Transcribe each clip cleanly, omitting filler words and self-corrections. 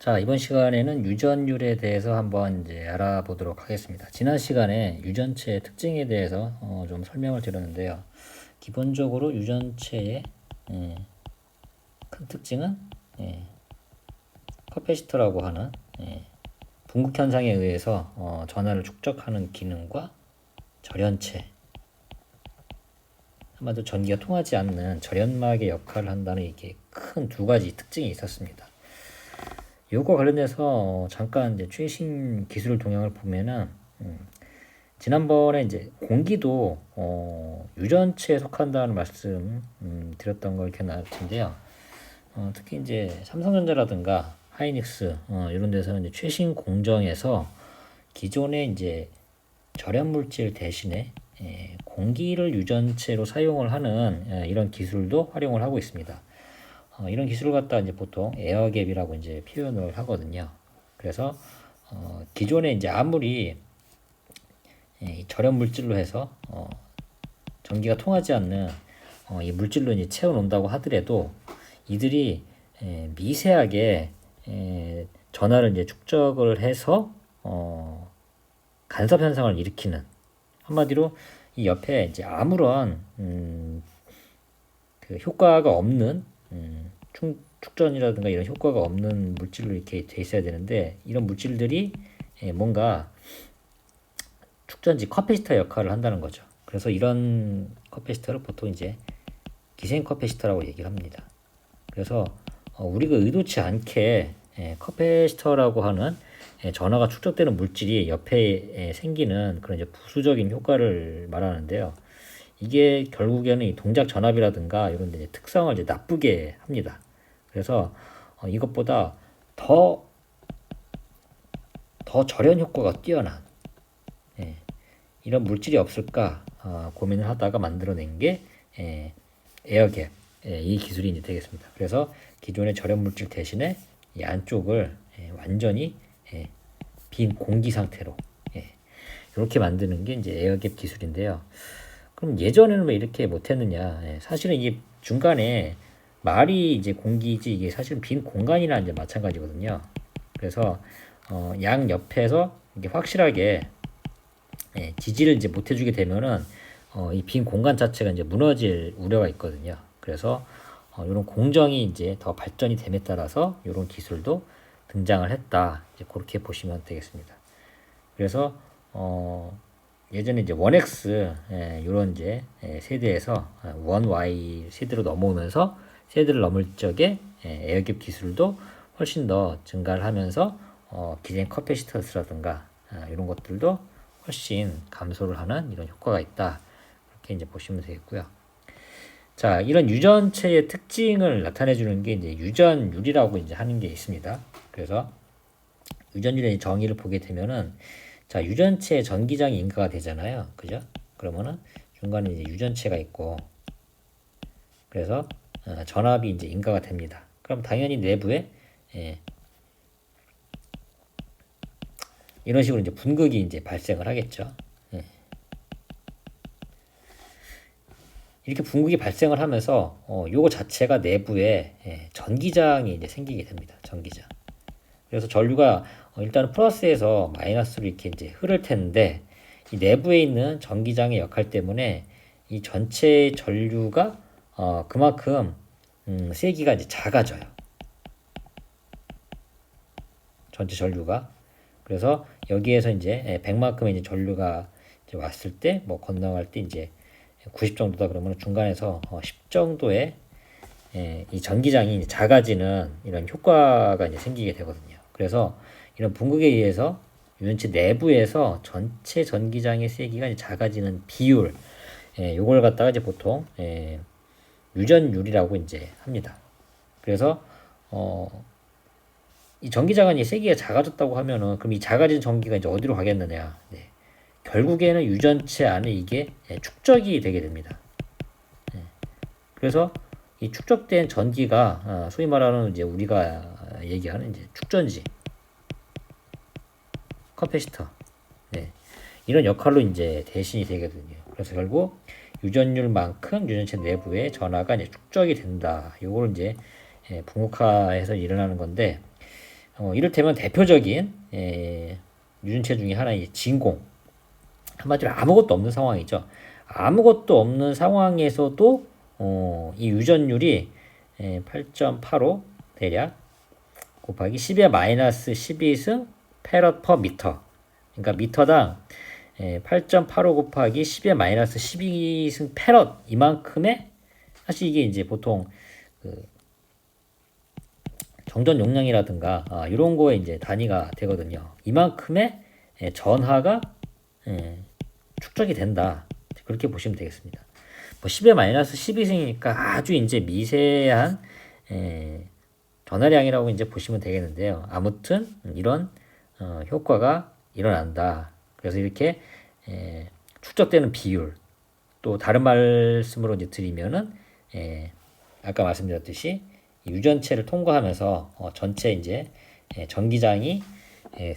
자, 이번 시간에는 유전율에 대해서 한번 이제 알아보도록 하겠습니다. 지난 시간에 유전체의 특징에 대해서 좀 설명을 드렸는데요. 기본적으로 유전체의 큰 특징은 커패시터라고 하는 분극 현상에 의해서 전하를 축적하는 기능과 절연체, 한마디로 전기가 통하지 않는 절연막의 역할을 한다는 이게 큰 두 가지 특징이 있었습니다. 이거 관련해서 잠깐 이제 최신 기술 동향을 보면은 지난번에 이제 공기도 유전체에 속한다는 말씀 드렸던 걸 기억날 텐데요. 특히 이제 삼성전자라든가 하이닉스 이런 데서는 이제 최신 공정에서 기존의 이제 절연 물질 대신에 공기를 유전체로 사용을 하는 이런 기술도 활용을 하고 있습니다. 이런 기술을 갖다 이제 보통 에어갭이라고 이제 표현을 하거든요. 그래서 기존에 이제 아무리 절연 물질로 해서 전기가 통하지 않는 이 물질로 이제 채워 놓는다고 하더라도 이들이 미세하게 전하를 이제 축적을 해서 간섭 현상을 일으키는, 한마디로 이 옆에 이제 아무런 그 효과가 없는 축전이라든가 이런 효과가 없는 물질로 이렇게 돼 있어야 되는데, 이런 물질들이 뭔가 축전지 커패시터 역할을 한다는 거죠. 그래서 이런 커패시터를 보통 이제 기생 커패시터라고 얘기를 합니다. 그래서 우리가 의도치 않게 커패시터라고 하는 전하가 축적되는 물질이 옆에 생기는 그런 이제 부수적인 효과를 말하는데요. 이게 결국에는 이 동작 전압이라든가 이런 데 특성을 이제 나쁘게 합니다. 그래서 이것보다 더 절연 효과가 뛰어난 이런 물질이 없을까 고민을 하다가 만들어낸 게 에어갭, 이 기술이 이제 되겠습니다. 그래서 기존의 절연 물질 대신에 이 안쪽을 완전히 빈 공기 상태로 이렇게 만드는 게 이제 에어갭 기술인데요. 그럼 예전에는 왜 이렇게 못했느냐? 사실은 이게 중간에 말이 이제 공기지 이게 사실은 빈 공간이랑 이제 마찬가지거든요. 그래서 양 옆에서 이게 확실하게 지지를 이제 못 해주게 되면은 이 빈 공간 자체가 이제 무너질 우려가 있거든요. 그래서 이런 공정이 이제 더 발전이 됨에 따라서 이런 기술도 등장을 했다. 이제 그렇게 보시면 되겠습니다. 그래서 예전에 이제 1X 이런 이제 세대에서 1Y 세대로 넘어오면서 세대를 넘을 적에 에어갭 기술도 훨씬 더 증가를 하면서 기존 커패시터스라든가 이런 것들도 훨씬 감소를 하는 이런 효과가 있다. 이렇게 이제 보시면 되겠고요. 자, 이런 유전체의 특징을 나타내 주는 게 이제 유전율이라고 이제 하는 게 있습니다. 그래서 유전율의 정의를 보게 되면은, 자, 유전체에 전기장이 인가가 되잖아요. 그죠? 그러면은 중간에 이제 유전체가 있고, 그래서 전압이 이제 인가가 됩니다. 그럼 당연히 내부에 이런 식으로 이제 분극이 이제 발생을 하겠죠. 이렇게 분극이 발생을 하면서 요거 자체가 내부에 전기장이 이제 생기게 됩니다. 전기장. 그래서 전류가 일단은 플러스에서 마이너스로 이렇게 이제 흐를 텐데, 이 내부에 있는 전기장의 역할 때문에 이 전체 전류가 그만큼 세기가 이제 작아져요. 전체 전류가. 그래서 여기에서 이제 100만큼의 이제 전류가 이제 왔을 때 뭐 건너갈 때 이제 90 정도다 그러면 중간에서 10 정도의 이 전기장이 이제 작아지는 이런 효과가 이제 생기게 되거든요. 그래서 이런 분극에 의해서 유전체 내부에서 전체 전기장의 세기가 이제 작아지는 비율, 요걸 갖다가 이제 보통 유전율이라고 이제 합니다. 그래서 이 전기장의 세기가 작아졌다고 하면은 그럼 이 작아진 전기가 이제 어디로 가겠느냐? 결국에는 유전체 안에 이게 축적이 되게 됩니다. 그래서 이 축적된 전기가 소위 말하는 이제 우리가 얘기하는 이제 축전지, 커패시터, 이런 역할로 이제 대신이 되거든요. 그래서 결국 유전율만큼 유전체 내부에 전하가 이제 축적이 된다. 요걸 이제 분극화해서 일어나는 건데, 이를테면 대표적인 유전체 중에 하나인 진공. 한마디로 아무것도 없는 상황이죠. 아무것도 없는 상황에서도 이 유전율이 8.85 대략 곱하기 10의 마이너스 12승 페럿 퍼 미터. 그러니까 미터당 8.85 곱하기 10의 마이너스 12승 페럿 이만큼의, 사실 이게 이제 보통 그 정전 용량이라든가 이런 거에 이제 단위가 되거든요. 이만큼의 전하가 축적이 된다. 그렇게 보시면 되겠습니다. 뭐 10의 마이너스 12승이니까 아주 이제 미세한 전하량이라고 이제 보시면 되겠는데요. 아무튼 이런 효과가 일어난다. 그래서 이렇게 축적되는 비율, 또 다른 말씀으로 이제 드리면은 아까 말씀드렸듯이 유전체를 통과하면서 전체 이제 전기장이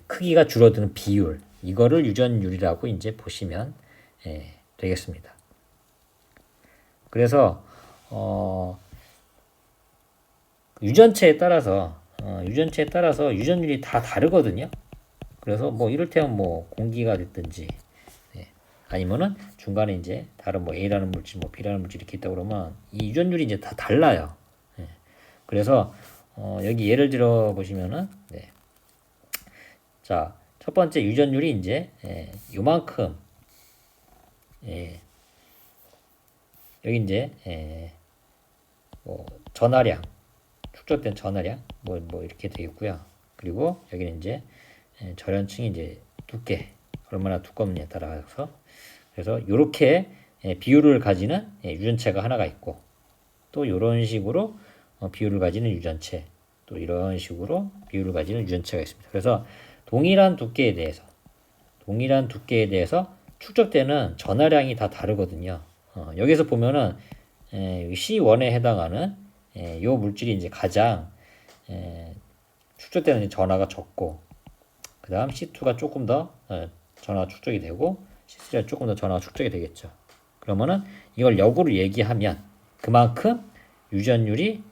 크기가 줄어드는 비율, 이거를 유전율이라고 이제 보시면 되겠습니다. 그래서 유전체에 따라서 유전율이 다 다르거든요. 그래서 뭐 이를테면 뭐 공기가 됐든지 아니면은 중간에 이제 다른 뭐 A라는 물질, 뭐 B라는 물질 이렇게 있다 그러면 이 유전율이 이제 다 달라요. 그래서 여기 예를 들어 보시면은 자, 첫 번째 유전율이 이제 요만큼 여기 이제 뭐 전하량, 축적된 전하량 뭐 이렇게 되겠고요. 그리고 여기는 이제 절연층이 이제 두께, 얼마나 두껍느냐에 따라서, 그래서 이렇게 비율을 가지는 유전체가 하나가 있고, 또 이런 식으로 비율을 가지는 유전체, 또 이런 식으로 비율을 가지는 유전체가 있습니다. 그래서 동일한 두께에 대해서 축적되는 전하량이 다 다르거든요. 여기서 보면은 C1에 해당하는 이 물질이 이제 가장 축적되는 전하가 적고, 그 다음 C2가 조금 더 전하가 축적이 되고, C3가 조금 더 전하가 축적이 되겠죠. 그러면은 이걸 역으로 얘기하면 그만큼 유전율이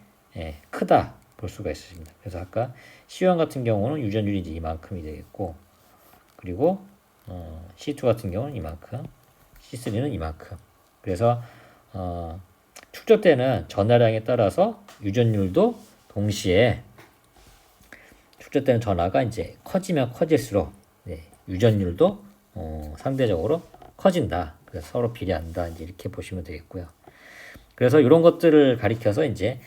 크다 볼 수가 있습니다. 그래서 아까 C1 같은 경우는 유전율이 이제 이만큼이 되겠고, 그리고 C2 같은 경우는 이만큼, C3는 이만큼. 그래서 축적되는 전하량에 따라서 유전율도 동시에 축적되는 전하가 이제 커지면 커질수록 유전율도 상대적으로 커진다. 그래서 서로 비례한다. 이제 이렇게 보시면 되겠고요. 그래서 이런 것들을 가리켜서 이제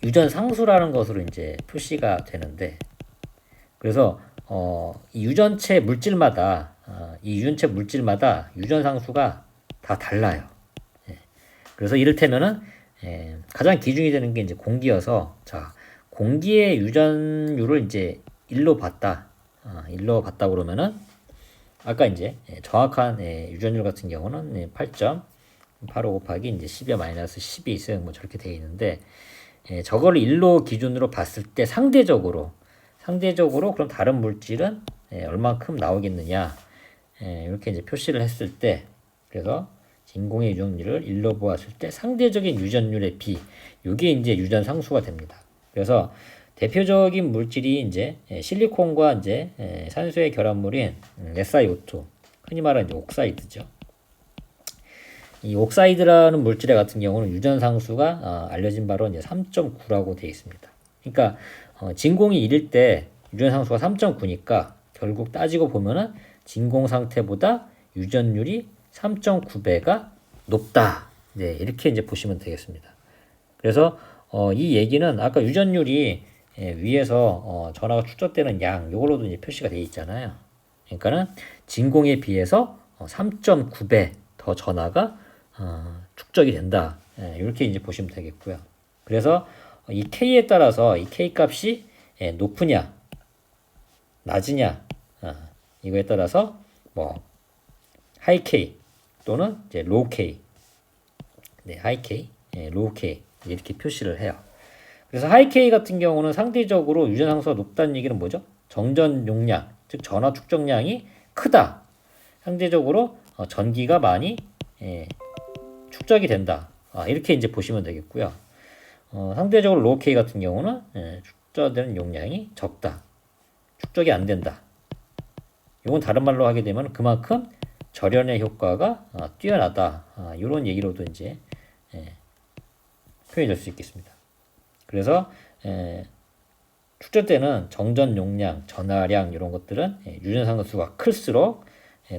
유전 상수라는 것으로 이제 표시가 되는데, 그래서 이 유전체 물질마다 유전 상수가 다 달라요. 그래서 이를테면은 가장 기준이 되는 게 이제 공기여서, 자, 공기의 유전율을 이제 1로 봤다. 1로 봤다 그러면은 아까 이제 정확한 유전율 같은 경우는 8.85 곱하기 이제 10의 마이너스 12승 뭐 저렇게 되어 있는데, 저거를 1로 기준으로 봤을 때 상대적으로 그럼 다른 물질은 얼마큼 나오겠느냐, 이렇게 이제 표시를 했을 때, 그래서 진공의 유전율을 1로 보았을 때 상대적인 유전율의 비, 이게 이제 유전 상수가 됩니다. 그래서 대표적인 물질이 이제 실리콘과 이제 산소의 결합물인 SiO2, 흔히 말하는 이제 옥사이드죠. 이 옥사이드라는 물질 같은 경우는 유전 상수가 알려진 바로 이제 3.9라고 되어 있습니다. 그러니까 진공이 1일 때 유전 상수가 3.9니까 결국 따지고 보면은 진공 상태보다 유전율이 3.9배가 높다. 이렇게 이제 보시면 되겠습니다. 그래서 이 얘기는 아까 유전율이 위에서 전하가 축적되는 양, 요걸로도 이제 표시가 되어 있잖아요. 그러니까는 진공에 비해서 3.9배 더 전하가 축적이 된다. 이렇게 이제 보시면 되겠고요. 그래서 이 K에 따라서 이 K 값이 높으냐, 낮으냐, 이거에 따라서 뭐 하이 K 또는 이제 로우 K, 하이 K, 로우 K 이렇게 표시를 해요. 그래서 하이 K 같은 경우는 상대적으로 유전 상수가 높다는 얘기는 뭐죠? 정전 용량, 즉 전하 축적량이 크다. 상대적으로 전기가 많이 축적이 된다. 이렇게 이제 보시면 되겠고요. 상대적으로 로우 K 같은 경우는 축적되는 용량이 적다. 축적이 안 된다. 이건 다른 말로 하게 되면 그만큼 절연의 효과가 뛰어나다. 이런 얘기로도 이제 표현이 될 수 있겠습니다. 그래서 축적되는 정전 용량, 전하량 이런 것들은 유전 상수가 클수록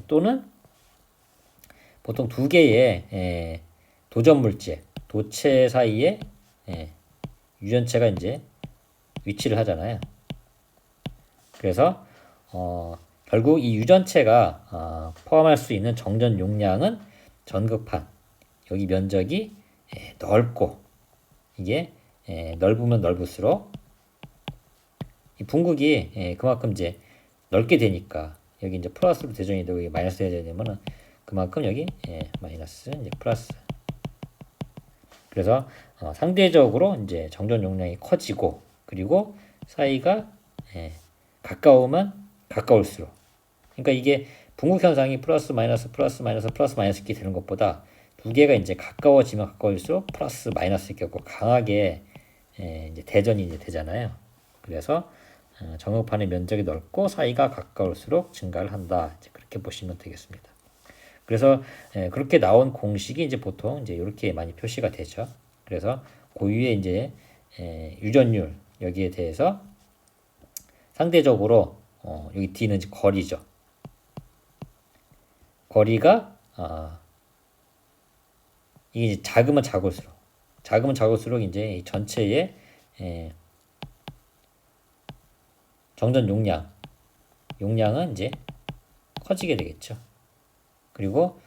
또는 보통 두 개의 도전 물질, 도체 사이에 유전체가 이제 위치를 하잖아요. 그래서 결국 이 유전체가 포함할 수 있는 정전 용량은 전극판 여기 면적이 넓고 이게 넓으면 넓을수록 이 분극이 그만큼 이제 넓게 되니까 여기 이제 플러스로 대전이 되고 여기 마이너스 대전이 되면은 그만큼 여기 마이너스 이제 플러스. 그래서 상대적으로 이제 정전 용량이 커지고 그리고 사이가 가까우면 가까울수록 그러니까 이게 분극 현상이 플러스 마이너스 플러스 마이너스 플러스 마이너스 이렇게 되는 것보다 두 개가 이제 가까워지면 가까울수록 플러스 마이너스 이렇게 강하게 이제 대전이 이제 되잖아요. 그래서 정극판의 면적이 넓고 사이가 가까울수록 증가를 한다. 이제 그렇게 보시면 되겠습니다. 그래서 그렇게 나온 공식이 이제 보통 이제 이렇게 많이 표시가 되죠. 그래서 고유의 이제 유전율 여기에 대해서 상대적으로 여기 D는 이제 거리죠. 거리가 이게 이제 작으면 작을수록 이제 이 전체의 정전 용량은 이제 커지게 되겠죠. 그리고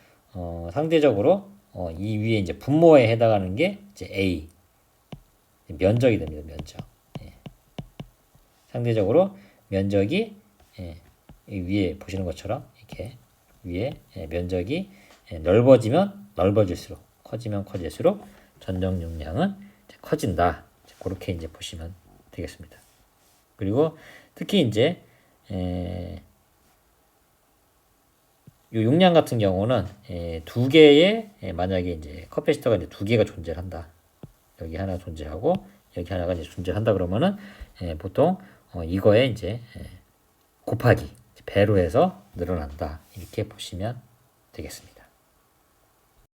상대적으로 이 위에 이제 분모에 해당하는 게 이제 A 면적이 됩니다. 면적. 상대적으로 면적이 이 위에 보시는 것처럼 이렇게 위에 면적이 넓어지면 넓어질수록 커지면 커질수록 전정 용량은 커진다. 그렇게 이제 보시면 되겠습니다. 그리고 특히 이제 이 용량 같은 경우는 두 개의 만약에 이제 커패시터가 이제 두 개가 존재한다. 여기 하나 존재하고 여기 하나가 이제 존재한다 그러면은 보통 이거에 이제 곱하기 배로 해서 늘어난다. 이렇게 보시면 되겠습니다.